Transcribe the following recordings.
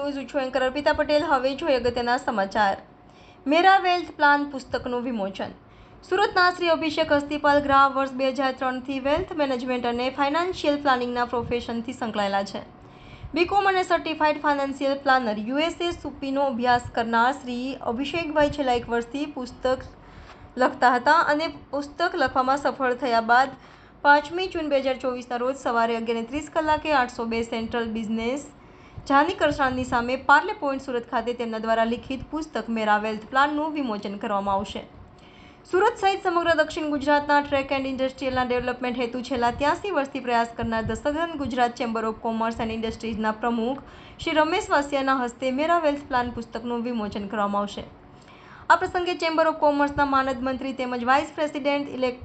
News છું anchor Arpita Patel. હવે જોઈએ અગત્યના સમાચાર। મેરા વેલ્થ પ્લાન પુસ્તકનું વિમોચન। સુરતના શ્રી અભિષેક હસ્તીપાલ ગ્રાહ વર્ષ 2003થી વેલ્થ મેનેજમેન્ટ અને ફાઇનાન્શિયલ પ્લાનિંગના પ્રોફેશનથી સંકળાયેલા છે। બીકોમ અને સર્ટિફાઇડ ફાઇનાન્શિયલ પ્લાનર યુએસએ સુપીનો અભ્યાસ કરનાર શ્રી અભિષેકભાઈ છેલ્લા 1 વર્ષથી પુસ્તક લખતા હતા અને પુસ્તક લખવામાં સફળ થયા બાદ 5મી જૂન 2024ના રોજ સવારે 11:30 કલાકે 802 સેન્ટ્રલ બિઝનેસ જાની કરસાણની સામે પાર્લે પોઈન્ટ સુરત ખાતે તેમના દ્વારા લિખિત પુસ્તક મેરા વેલ્થ પ્લાનનું વિમોચન કરવામાં આવશે। સુરત સહિત સમગ્ર દક્ષિણ ગુજરાતના ટ્રેક એન્ડ ઇન્ડસ્ટ્રીયલના ડેવલપમેન્ટ હેતુ છેલ્લા 83 વર્ષથી પ્રયાસ કરનાર the southern Gujarat chamber of commerce and ઇન્ડસ્ટ્રીઝના પ્રમુખ શ્રી રમેશ વાસિયાના હસ્તે મેરા વેલ્થ પ્લાન પુસ્તકનું વિમોચન કરવામાં આવશે। આ પ્રસંગે ચેમ્બર ઓફ કોમર્સના માનદ મંત્રી તેમજ vice president elect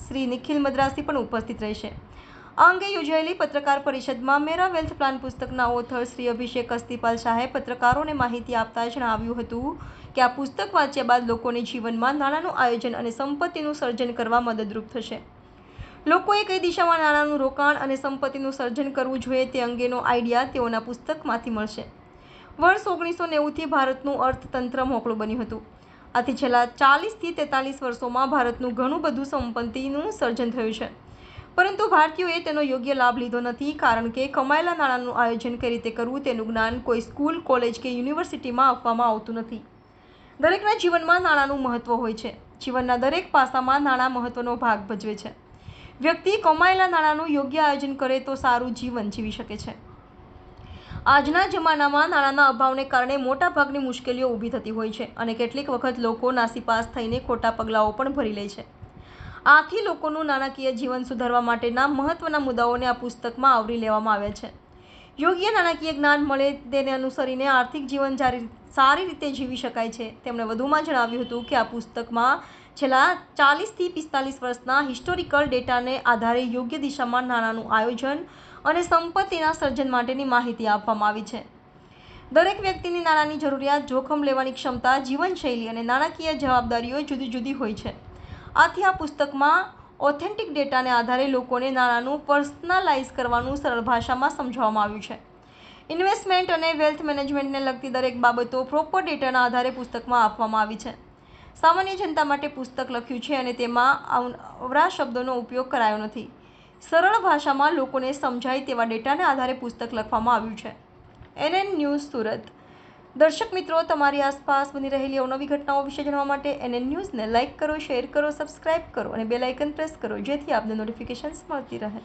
Shri Nikhil Madrasi પણ ઉપસ્થિત રહેશે। આ અંગે યોજાયેલી પત્રકાર પરિષદમાં મેરા વેલ્થ પ્લાન પુસ્તકના ઓથર શ્રી અભિષેક હસ્તીપાલ શાહે પત્રકારોને માહિતી આપતા જણાવ્યું હતું કે આ પુસ્તક વાંચ્યા બાદ લોકોને જીવનમાં નાણાંનું આયોજન અને સંપત્તિનું સર્જન કરવા મદદરૂપ થશે। લોકોએ કઈ દિશામાં નાણાંનું રોકાણ અને સંપત્તિનું સર્જન કરવું જોઈએ તે અંગેનો આઈડિયા તેઓના પુસ્તકમાંથી મળશે। વર્ષ 1990થી ભારતનું અર્થતંત્ર મોકળું બન્યું હતું। આથી છેલ્લા 40થી 43 વર્ષોમાં ભારતનું ઘણું બધું સંપત્તિનું સર્જન થયું છે, પરંતુ ભારતીયોએ તેનો યોગ્ય લાભ લીધો નથી, કારણ કે કમાયેલા નાણાંનું આયોજન કઈ રીતે કરવું તેનું જ્ઞાન કોઈ સ્કૂલ, કોલેજ કે યુનિવર્સિટીમાં આપવામાં આવતું નથી। દરેકના જીવનમાં નાણાંનું મહત્વ હોય છે। જીવનના દરેક પાસામાં નાણાં મહત્વનો ભાગ ભજવે છે। વ્યક્તિ કમાયેલા નાણાંનું યોગ્ય આયોજન કરે તો સારું જીવન જીવી શકે છે। આજના જમાનામાં નાણાંના અભાવને કારણે મોટાભાગની મુશ્કેલીઓ ઊભી થતી હોય છે અને કેટલીક વખત લોકો નાસીપાસ થઈને ખોટા પગલાઓ પણ ભરી લે છે। આથી લોકોનું નાણાકીય જીવન સુધારવા માટેના મહત્વના મુદ્દાઓને આ પુસ્તકમાં આવરી લેવામાં આવ્યા છે। યોગ્ય નાણાકીય જ્ઞાન મળે તેને અનુસરીને આર્થિક જીવન સારી રીતે જીવી શકાય છે। તેમણે વધુમાં જણાવ્યું હતું કે આ પુસ્તકમાં છેલ્લા 40થી 45 વર્ષના હિસ્ટોરિકલ ડેટાને આધારે યોગ્ય દિશામાં નાણાંનું આયોજન અને સંપત્તિના સર્જન માટેની માહિતી આપવામાં આવી છે। દરેક વ્યક્તિની નાણાંની જરૂરિયાત, જોખમ લેવાની ક્ષમતા, જીવનશૈલી અને નાણાકીય જવાબદારીઓ જુદી જુદી હોય છે। આથી આ પુસ્તકમાં ઓથેન્ટિક ડેટાને આધારે લોકોને નાણાંનું પર્સનલાઇઝ કરવાનું સરળ ભાષામાં સમજાવવામાં આવ્યું છે। ઇન્વેસ્ટમેન્ટ અને વેલ્થ મેનેજમેન્ટને લગતી દરેક બાબતો પ્રોપર ડેટાના આધારે પુસ્તકમાં આપવામાં આવી છે। સામાન્ય જનતા માટે પુસ્તક લખ્યું છે અને તેમાં અવરા શબ્દોનો ઉપયોગ કરાયો નથી। સરળ ભાષામાં લોકોને સમજાય તેવા ડેટાને આધારે પુસ્તક લખવામાં આવ્યું છે। NN news Surat. દર્શક મિત્રો, તમારી આસપાસ બની રહેલી અવનવી ઘટનાઓ વિશે જાણવા માટે NN ન્યૂઝને લાઇક કરો, શેર કરો, સબસ્ક્રાઇબ કરો અને બેલ આઇકન પ્રેસ કરો, જેથી આપને નોટિફિકેશન્સ મળતી રહે।